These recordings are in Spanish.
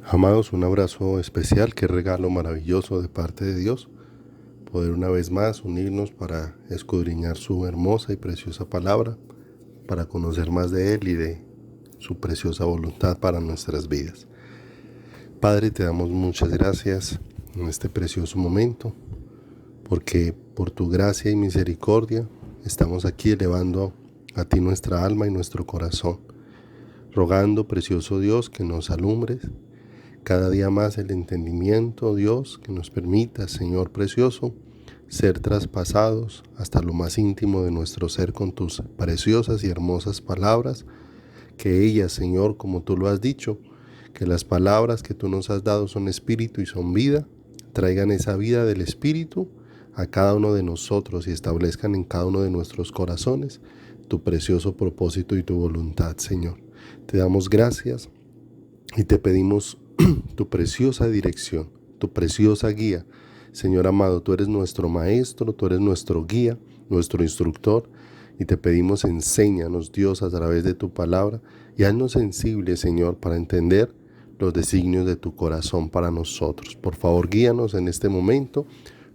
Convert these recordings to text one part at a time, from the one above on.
Amados, un abrazo especial, qué regalo maravilloso de parte de Dios, poder una vez más unirnos para escudriñar su hermosa y preciosa palabra, para conocer más de Él y de su preciosa voluntad para nuestras vidas. Padre, te damos muchas gracias en este precioso momento, porque por tu gracia y misericordia estamos aquí elevando a ti nuestra alma y nuestro corazón, rogando, precioso Dios, que nos alumbres cada día más el entendimiento, Dios, que nos permita, Señor precioso, ser traspasados hasta lo más íntimo de nuestro ser con tus preciosas y hermosas palabras, que ellas, Señor, como tú lo has dicho, que las palabras que tú nos has dado son espíritu y son vida, traigan esa vida del espíritu a cada uno de nosotros y establezcan en cada uno de nuestros corazones tu precioso propósito y tu voluntad, Señor. Te damos gracias y te pedimos tu preciosa dirección, tu preciosa guía. Señor amado, tú eres nuestro maestro, tú eres nuestro guía, nuestro instructor, y te pedimos enséñanos, Dios, a través de tu palabra, y haznos sensibles, Señor, para entender los designios de tu corazón para nosotros. Por favor, guíanos en este momento,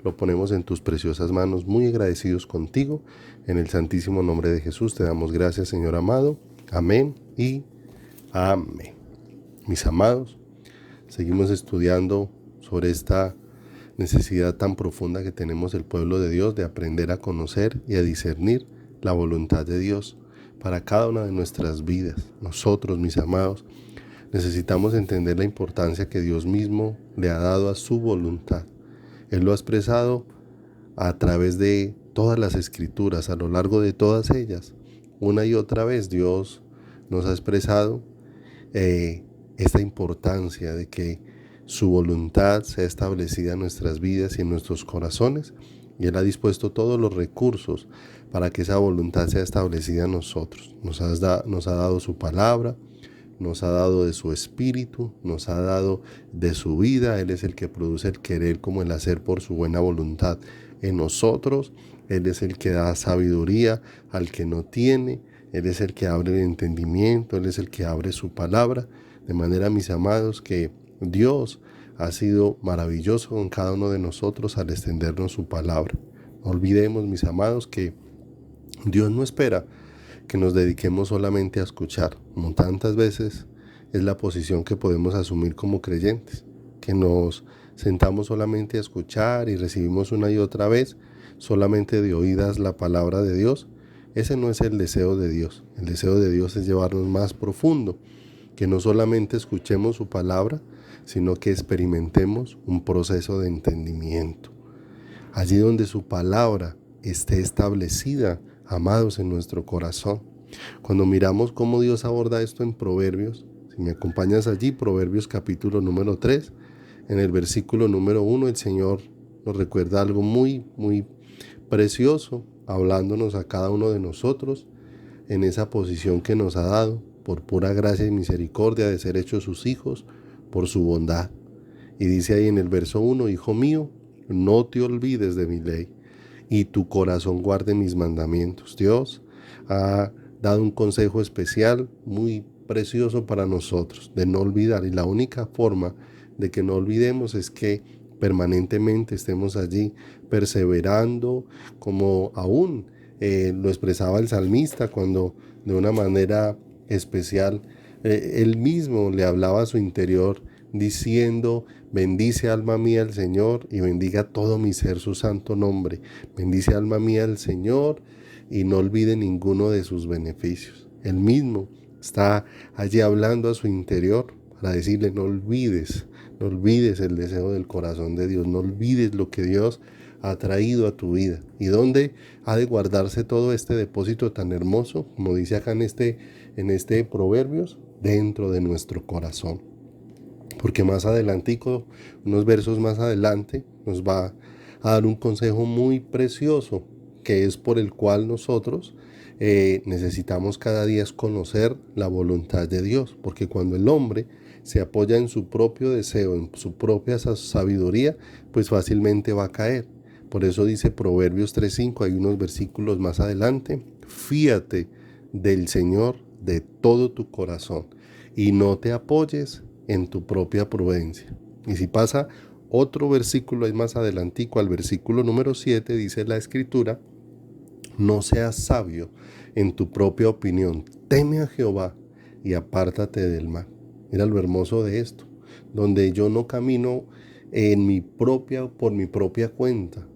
lo ponemos en tus preciosas manos, muy agradecidos contigo. En el santísimo nombre de Jesús te damos gracias, Señor amado. Amén y amén. Mis amados, seguimos estudiando sobre esta necesidad tan profunda que tenemos el pueblo de Dios de aprender a conocer y a discernir la voluntad de Dios para cada una de nuestras vidas. Nosotros, mis amados, necesitamos entender la importancia que Dios mismo le ha dado a su voluntad. Él lo ha expresado a través de todas las escrituras, a lo largo de todas ellas. Una y otra vez Dios nos ha expresado esta importancia de que su voluntad sea establecida en nuestras vidas y en nuestros corazones, y Él ha dispuesto todos los recursos para que esa voluntad sea establecida en nosotros. Nos ha dado su palabra, nos ha dado de su espíritu, nos ha dado de su vida. Él es el que produce el querer como el hacer por su buena voluntad en nosotros. Él es el que da sabiduría al que no tiene. Él es el que abre el entendimiento, Él es el que abre su palabra. De manera, mis amados, que Dios ha sido maravilloso con cada uno de nosotros al extendernos su palabra. No olvidemos, mis amados, que Dios no espera que nos dediquemos solamente a escuchar, como tantas veces es la posición que podemos asumir como creyentes, que nos sentamos solamente a escuchar y recibimos una y otra vez solamente de oídas la palabra de Dios. Ese no es el deseo de Dios. El deseo de Dios es llevarnos más profundo, que no solamente escuchemos su palabra, sino que experimentemos un proceso de entendimiento. Allí donde su palabra esté establecida, amados, en nuestro corazón. Cuando miramos cómo Dios aborda esto en Proverbios, si me acompañas allí, Proverbios capítulo número 3, en el versículo número 1, el Señor nos recuerda algo muy, muy precioso, hablándonos a cada uno de nosotros en esa posición que nos ha dado, por pura gracia y misericordia de ser hechos sus hijos, por su bondad. Y dice ahí en el verso 1, Hijo mío, no te olvides de mi ley, y tu corazón guarde mis mandamientos. Dios ha dado un consejo especial, muy precioso para nosotros, de no olvidar. Y la única forma de que no olvidemos es que permanentemente estemos allí perseverando, como aún lo expresaba el salmista cuando de una manera especial él mismo le hablaba a su interior diciendo: bendice alma mía el Señor y bendiga todo mi ser su santo nombre. Bendice alma mía el Señor y no olvide ninguno de sus beneficios. Él mismo está allí hablando a su interior para decirle: no olvides el deseo del corazón de Dios, no olvides lo que Dios ha traído a tu vida. ¿Y dónde ha de guardarse todo este depósito tan hermoso? Como dice acá en este Proverbios, dentro de nuestro corazón. Porque más adelantico, unos versos más adelante, nos va a dar un consejo muy precioso, que es por el cual nosotros necesitamos cada día conocer la voluntad de Dios. Porque cuando el hombre se apoya en su propio deseo, en su propia sabiduría, pues fácilmente va a caer. Por eso dice Proverbios 3:5, hay unos versículos más adelante: fíate del Señor de todo tu corazón y no te apoyes en tu propia prudencia. Y si pasa otro versículo ahí más adelantico, al versículo número 7, dice la Escritura: no seas sabio en tu propia opinión, teme a Jehová y apártate del mal. Mira lo hermoso de esto, donde yo no camino por mi propia cuenta,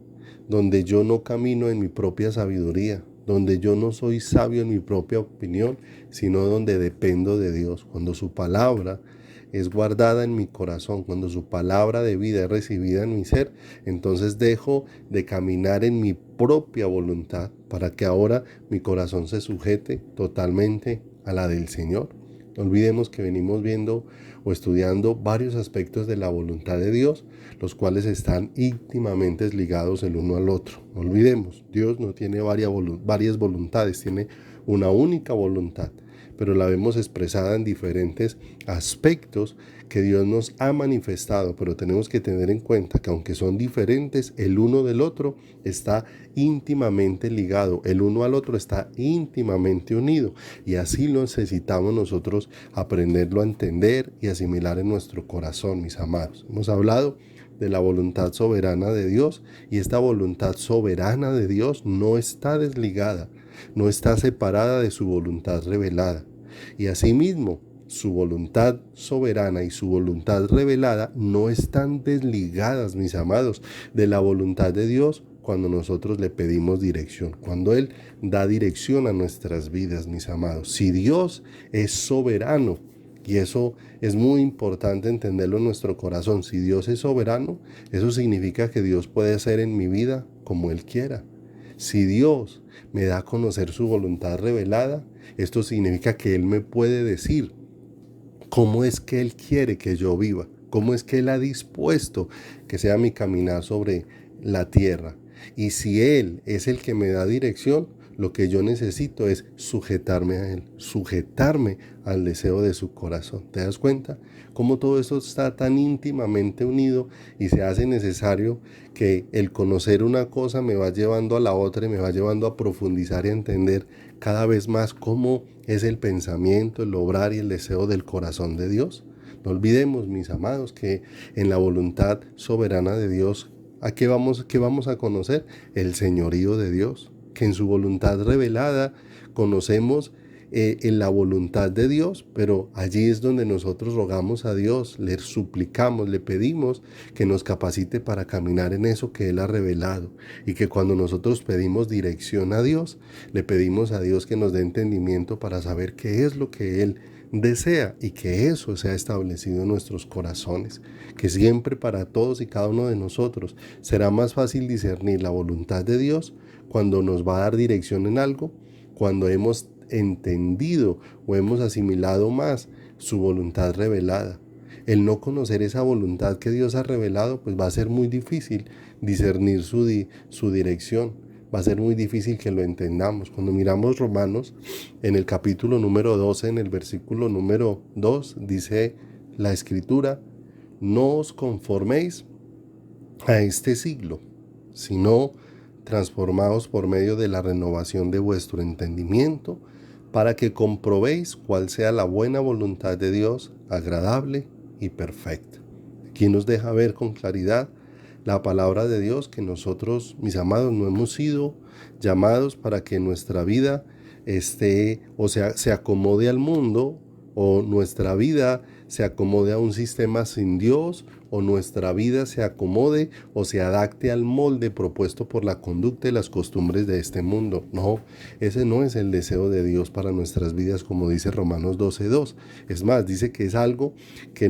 donde yo no camino en mi propia sabiduría, donde yo no soy sabio en mi propia opinión, sino donde dependo de Dios. Cuando su palabra es guardada en mi corazón, cuando su palabra de vida es recibida en mi ser, entonces dejo de caminar en mi propia voluntad para que ahora mi corazón se sujete totalmente a la del Señor. No olvidemos que venimos viendo o estudiando varios aspectos de la voluntad de Dios, los cuales están íntimamente ligados el uno al otro. No olvidemos, Dios no tiene varias voluntades, tiene una única voluntad, pero la vemos expresada en diferentes aspectos que Dios nos ha manifestado, pero tenemos que tener en cuenta que aunque son diferentes, el uno del otro está íntimamente ligado, el uno al otro está íntimamente unido, y así lo necesitamos nosotros aprenderlo a entender y asimilar en nuestro corazón, mis amados. Hemos hablado de la voluntad soberana de Dios, y esta voluntad soberana de Dios no está desligada, no está separada de su voluntad revelada. Y asimismo, su voluntad soberana y su voluntad revelada no están desligadas, mis amados, de la voluntad de Dios cuando nosotros le pedimos dirección, cuando Él da dirección a nuestras vidas, mis amados. Si Dios es soberano, y eso es muy importante entenderlo en nuestro corazón, si Dios es soberano, eso significa que Dios puede hacer en mi vida como Él quiera. Si Dios me da a conocer su voluntad revelada, esto significa que Él me puede decir cómo es que Él quiere que yo viva, cómo es que Él ha dispuesto que sea mi caminar sobre la tierra. Y si Él es el que me da dirección, lo que yo necesito es sujetarme a Él, sujetarme al deseo de su corazón. ¿Te das cuenta? Cómo todo eso está tan íntimamente unido y se hace necesario que el conocer una cosa me va llevando a la otra y me va llevando a profundizar y a entender cada vez más cómo es el pensamiento, el obrar y el deseo del corazón de Dios. No olvidemos, mis amados, que en la voluntad soberana de Dios, qué vamos a conocer? El señorío de Dios, que en su voluntad revelada conocemos en la voluntad de Dios, pero allí es donde nosotros rogamos a Dios, le suplicamos, le pedimos que nos capacite para caminar en eso que Él ha revelado, y que cuando nosotros pedimos dirección a Dios, le pedimos a Dios que nos dé entendimiento para saber qué es lo que Él desea, y que eso sea establecido en nuestros corazones, que siempre para todos y cada uno de nosotros será más fácil discernir la voluntad de Dios cuando nos va a dar dirección en algo, cuando hemos entendido o hemos asimilado más su voluntad revelada. El no conocer esa voluntad que Dios ha revelado, pues va a ser muy difícil discernir su dirección. Va a ser muy difícil que lo entendamos. Cuando miramos Romanos, en el capítulo número 12, en el versículo número 2, dice la Escritura: no os conforméis a este siglo, sino transformaos por medio de la renovación de vuestro entendimiento, para que comprobéis cuál sea la buena voluntad de Dios, agradable y perfecta. Aquí nos deja ver con claridad la palabra de Dios que nosotros, mis amados, no hemos sido llamados para que nuestra vida se acomode al mundo, o nuestra vida se acomode a un sistema sin Dios, o nuestra vida se acomode o se adapte al molde propuesto por la conducta y las costumbres de este mundo. No, ese no es el deseo de Dios para nuestras vidas, como dice Romanos 12:2. Es más, dice que es algo que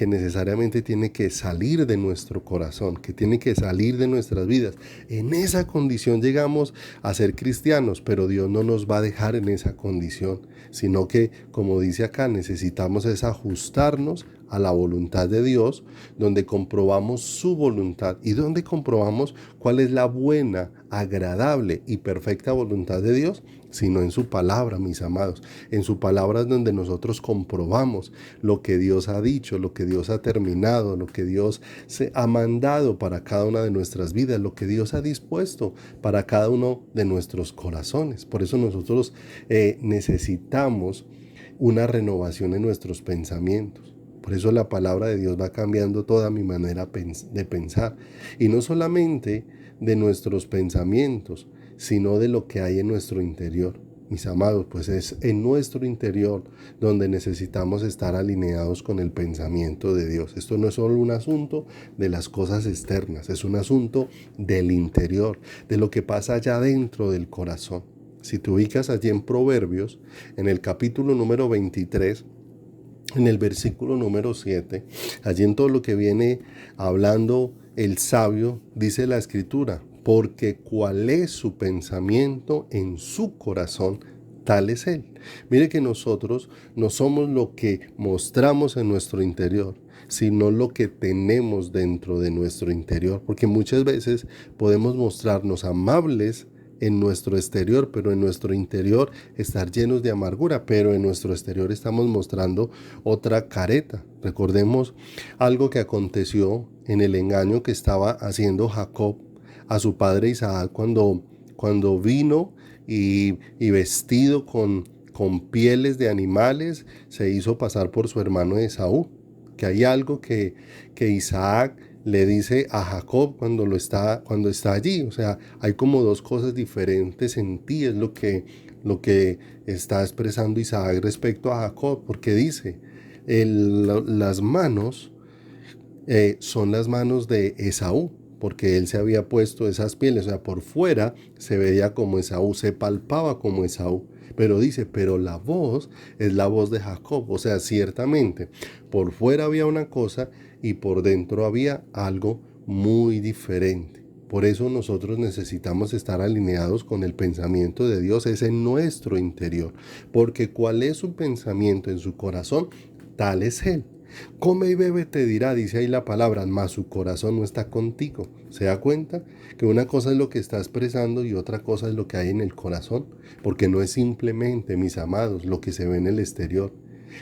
necesariamente tiene que salir de nuestro corazón, que tiene que salir de nuestras vidas. En esa condición llegamos a ser cristianos, pero Dios no nos va a dejar en esa condición, sino que, como dice acá, necesitamos es ajustarnos a la voluntad de Dios, donde comprobamos su voluntad y donde comprobamos cuál es la buena, agradable y perfecta voluntad de Dios, sino en su palabra, mis amados. En su palabra es donde nosotros comprobamos lo que Dios ha dicho, lo que Dios ha terminado, lo que Dios se ha mandado para cada una de nuestras vidas, lo que Dios ha dispuesto para cada uno de nuestros corazones. Por eso nosotros necesitamos una renovación en nuestros pensamientos. Por eso la palabra de Dios va cambiando toda mi manera de pensar. Y no solamente de nuestros pensamientos, sino de lo que hay en nuestro interior. Mis amados, pues es en nuestro interior donde necesitamos estar alineados con el pensamiento de Dios. Esto no es solo un asunto de las cosas externas, es un asunto del interior, de lo que pasa allá dentro del corazón. Si te ubicas allí en Proverbios, en el capítulo número 23, en el versículo número 7, allí en todo lo que viene hablando el sabio, dice la escritura, porque cuál es su pensamiento en su corazón, tal es él. Mire que nosotros no somos lo que mostramos en nuestro interior, sino lo que tenemos dentro de nuestro interior, porque muchas veces podemos mostrarnos amables en nuestro exterior, pero en nuestro interior estar llenos de amargura, pero en nuestro exterior estamos mostrando otra careta. Recordemos algo que aconteció en el engaño que estaba haciendo Jacob a su padre Isaac cuando vino y vestido con pieles de animales se hizo pasar por su hermano Esaú. Que hay algo que Isaac le dice a Jacob cuando está allí. O sea, hay como dos cosas diferentes en ti, es lo que está expresando Isaac respecto a Jacob, porque dice, las manos son las manos de Esaú, porque él se había puesto esas pieles, o sea, por fuera se veía como Esaú, se palpaba como Esaú, pero dice, pero la voz es la voz de Jacob, o sea, ciertamente, por fuera había una cosa y por dentro había algo muy diferente. Por eso nosotros necesitamos estar alineados con el pensamiento de Dios, es en nuestro interior, porque cuál es su pensamiento en su corazón, tal es Él. Come y bebe te dirá, dice ahí la palabra, mas su corazón no está contigo. ¿Se da cuenta? Que una cosa es lo que está expresando y otra cosa es lo que hay en el corazón. Porque no es simplemente, mis amados, lo que se ve en el exterior.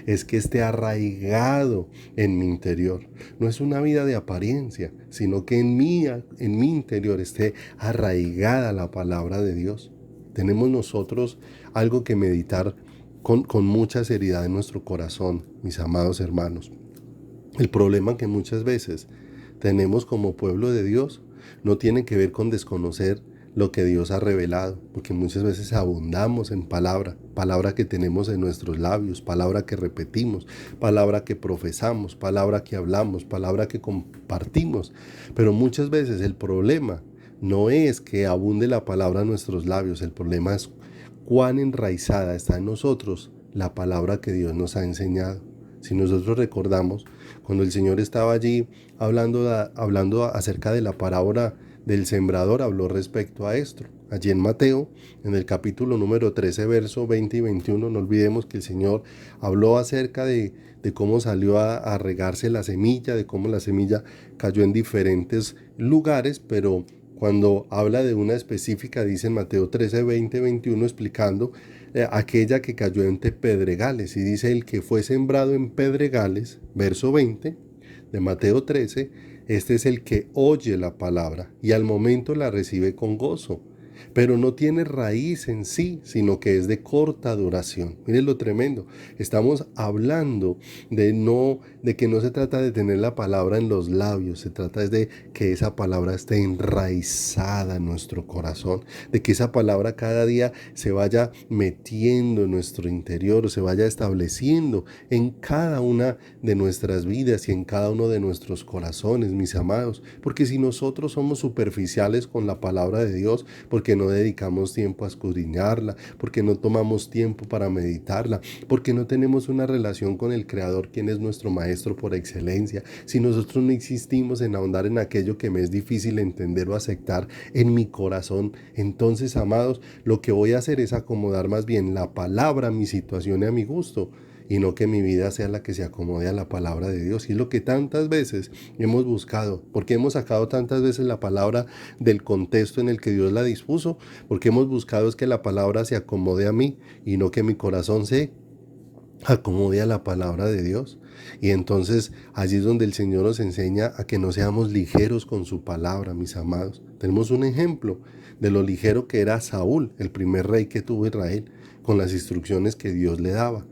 Es que esté arraigado en mi interior. No es una vida de apariencia, sino que en mi interior esté arraigada la palabra de Dios. Tenemos nosotros algo que meditar con mucha seriedad en nuestro corazón, mis amados hermanos. El problema que muchas veces tenemos como pueblo de Dios no tiene que ver con desconocer lo que Dios ha revelado, porque muchas veces abundamos en palabra que tenemos en nuestros labios, palabra que repetimos, palabra que profesamos, palabra que hablamos, palabra que compartimos, pero muchas veces el problema no es que abunde la palabra en nuestros labios, el problema es cuán enraizada está en nosotros la palabra que Dios nos ha enseñado. Si nosotros recordamos, cuando el Señor estaba allí hablando acerca de la parábola del sembrador, habló respecto a esto. Allí en Mateo, en el capítulo número 13, verso 20 y 21, no olvidemos que el Señor habló acerca de cómo salió a regarse la semilla, de cómo la semilla cayó en diferentes lugares, pero cuando habla de una específica, dice en Mateo 13, 20, 21, explicando aquella que cayó entre pedregales. Y dice, el que fue sembrado en pedregales, verso 20 de Mateo 13, este es el que oye la palabra y al momento la recibe con gozo, pero no tiene raíz en sí, sino que es de corta duración. Miren lo tremendo. Estamos hablando de que no se trata de tener la palabra en los labios, se trata de que esa palabra esté enraizada en nuestro corazón, de que esa palabra cada día se vaya metiendo en nuestro interior, se vaya estableciendo en cada una de nuestras vidas y en cada uno de nuestros corazones, mis amados. Porque si nosotros somos superficiales con la palabra de Dios, porque no dedicamos tiempo a escudriñarla, porque no tomamos tiempo para meditarla, porque no tenemos una relación con el Creador, quien es nuestro Maestro por excelencia, si nosotros no insistimos en ahondar en aquello que me es difícil entender o aceptar en mi corazón, entonces, amados, lo que voy a hacer es acomodar más bien la palabra a mi situación y a mi gusto, y no que mi vida sea la que se acomode a la palabra de Dios. Y es lo que tantas veces hemos buscado, porque hemos sacado tantas veces la palabra del contexto en el que Dios la dispuso, porque hemos buscado es que la palabra se acomode a mí y no que mi corazón se acomode a la palabra de Dios. Y entonces allí es donde el Señor nos enseña a que no seamos ligeros con su palabra, mis amados. Tenemos un ejemplo de lo ligero que era Saúl, el primer rey que tuvo Israel, con las instrucciones que Dios le daba.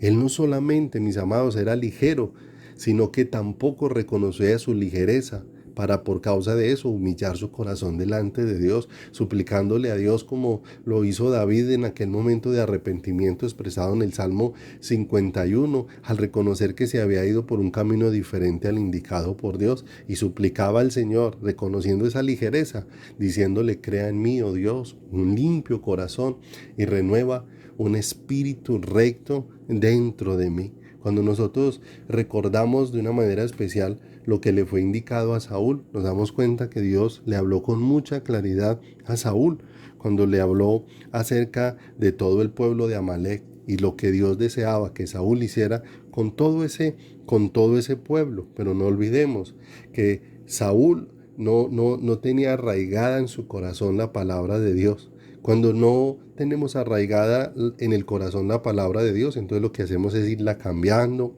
Él no solamente, mis amados, era ligero, sino que tampoco reconocía su ligereza para por causa de eso humillar su corazón delante de Dios, suplicándole a Dios como lo hizo David en aquel momento de arrepentimiento expresado en el Salmo 51, al reconocer que se había ido por un camino diferente al indicado por Dios, y suplicaba al Señor, reconociendo esa ligereza, diciéndole: crea en mí, oh Dios, un limpio corazón y renueva un espíritu recto dentro de mí. Cuando nosotros recordamos de una manera especial lo que le fue indicado a Saúl, nos damos cuenta que Dios le habló con mucha claridad a Saúl, cuando le habló acerca de todo el pueblo de Amalec y lo que Dios deseaba que Saúl hiciera con todo ese pueblo. Pero no olvidemos que Saúl no tenía arraigada en su corazón la palabra de Dios. Cuando no tenemos arraigada en el corazón la palabra de Dios, entonces lo que hacemos es irla cambiando,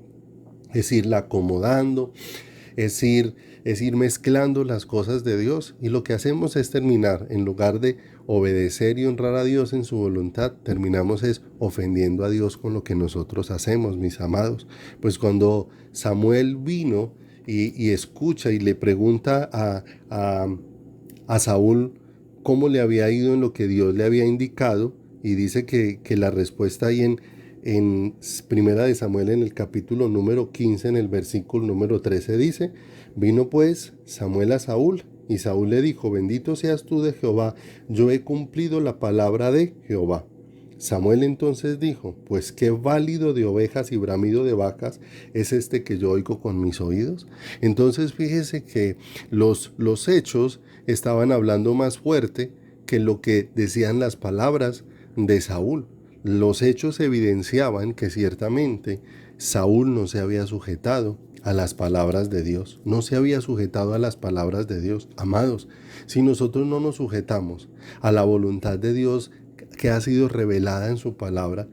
es irla acomodando, es ir mezclando las cosas de Dios, y lo que hacemos es terminar, en lugar de obedecer y honrar a Dios en su voluntad, terminamos es ofendiendo a Dios con lo que nosotros hacemos, mis amados. Pues cuando Samuel vino y escucha y le pregunta a Saúl cómo le había ido en lo que Dios le había indicado, y dice que la respuesta ahí en Primera de Samuel, en el capítulo número 15, en el versículo número 13, dice: vino pues Samuel a Saúl, y Saúl le dijo: bendito seas tú de Jehová, yo he cumplido la palabra de Jehová. Samuel entonces dijo: pues qué válido de ovejas y bramido de vacas es este que yo oigo con mis oídos. Entonces fíjese que los hechos estaban hablando más fuerte que lo que decían las palabras de Saúl. Los hechos evidenciaban que ciertamente Saúl no se había sujetado a las palabras de Dios, no se había sujetado a las palabras de Dios. Amados, si nosotros no nos sujetamos a la voluntad de Dios que ha sido revelada en su palabra,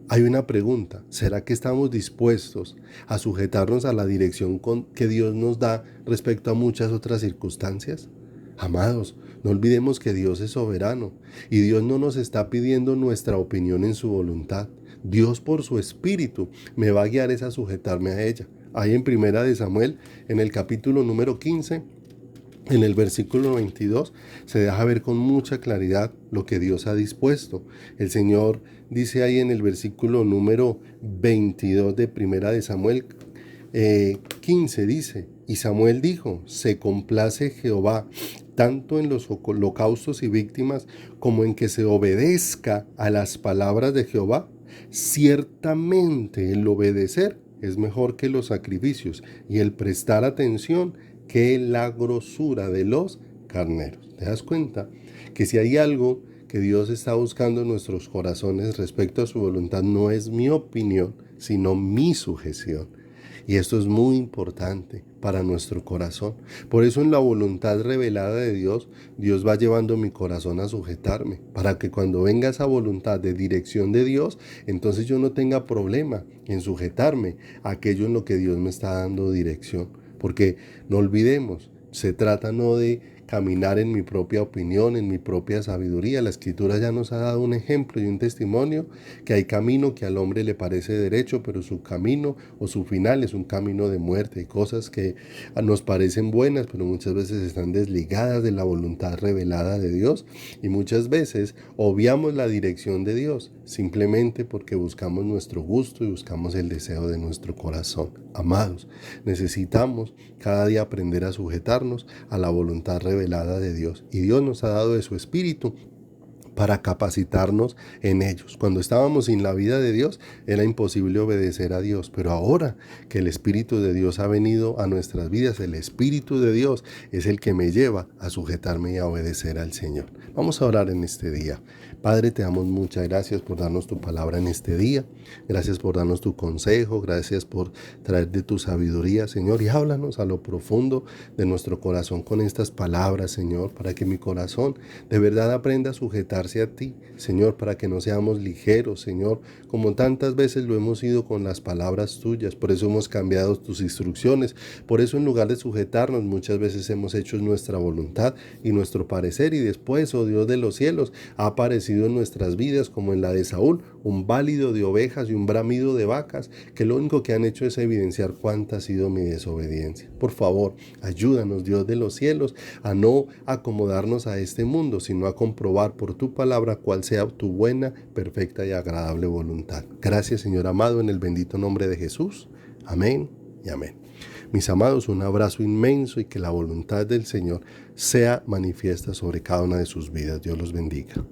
hay una pregunta: ¿será que estamos dispuestos a sujetarnos a la dirección que Dios nos da respecto a muchas otras circunstancias? Amados, no olvidemos que Dios es soberano y Dios no nos está pidiendo nuestra opinión en su voluntad. Dios, por su espíritu, me va a guiar a sujetarme a ella. Ahí en Primera de Samuel, en el capítulo número 15, en el versículo 22, se deja ver con mucha claridad lo que Dios ha dispuesto. El Señor dice ahí en el versículo número 22 de Primera de Samuel 15, dice: y Samuel dijo: se complace Jehová tanto en los holocaustos y víctimas como en que se obedezca a las palabras de Jehová. Ciertamente el obedecer es mejor que los sacrificios, y el prestar atención que la grosura de los carneros. ¿Te das cuenta? Que si hay algo que Dios está buscando en nuestros corazones respecto a su voluntad, no es mi opinión, sino mi sujeción. Y esto es muy importante para nuestro corazón. Por eso en la voluntad revelada de Dios, Dios va llevando mi corazón a sujetarme, para que cuando venga esa voluntad de dirección de Dios, entonces yo no tenga problema en sujetarme a aquello en lo que Dios me está dando dirección. Porque no olvidemos, se trata no de caminar en mi propia opinión, en mi propia sabiduría. La Escritura ya nos ha dado un ejemplo y un testimonio que hay camino que al hombre le parece derecho, pero su camino o su final es un camino de muerte. Hay cosas que nos parecen buenas, pero muchas veces están desligadas de la voluntad revelada de Dios, y muchas veces obviamos la dirección de Dios simplemente porque buscamos nuestro gusto y buscamos el deseo de nuestro corazón. Amados, necesitamos cada día aprender a sujetarnos a la voluntad revelada de Dios, y Dios nos ha dado de su Espíritu para capacitarnos en ellos. Cuando estábamos sin la vida de Dios, era imposible obedecer a Dios, pero ahora que el Espíritu de Dios ha venido a nuestras vidas, el Espíritu de Dios es el que me lleva a sujetarme y a obedecer al Señor. Vamos a orar en este día. Padre, te damos muchas gracias por darnos tu palabra en este día. Gracias por darnos tu consejo. Gracias por traer de tu sabiduría, Señor, y háblanos a lo profundo de nuestro corazón con estas palabras, Señor, para que mi corazón de verdad aprenda a sujetarse a ti, Señor, para que no seamos ligeros, Señor, como tantas veces lo hemos sido con las palabras tuyas. Por eso hemos cambiado tus instrucciones. Por eso, en lugar de sujetarnos, muchas veces hemos hecho nuestra voluntad y nuestro parecer, y después, oh Dios de los cielos, ha aparecido sido en nuestras vidas, como en la de Saúl, un bálido de ovejas y un bramido de vacas, que lo único que han hecho es evidenciar cuánta ha sido mi desobediencia. Por favor, ayúdanos, Dios de los cielos, a no acomodarnos a este mundo, sino a comprobar por tu palabra cuál sea tu buena, perfecta y agradable voluntad. Gracias, Señor amado, en el bendito nombre de Jesús. Amén y amén. Mis amados, un abrazo inmenso y que la voluntad del Señor sea manifiesta sobre cada una de sus vidas. Dios los bendiga.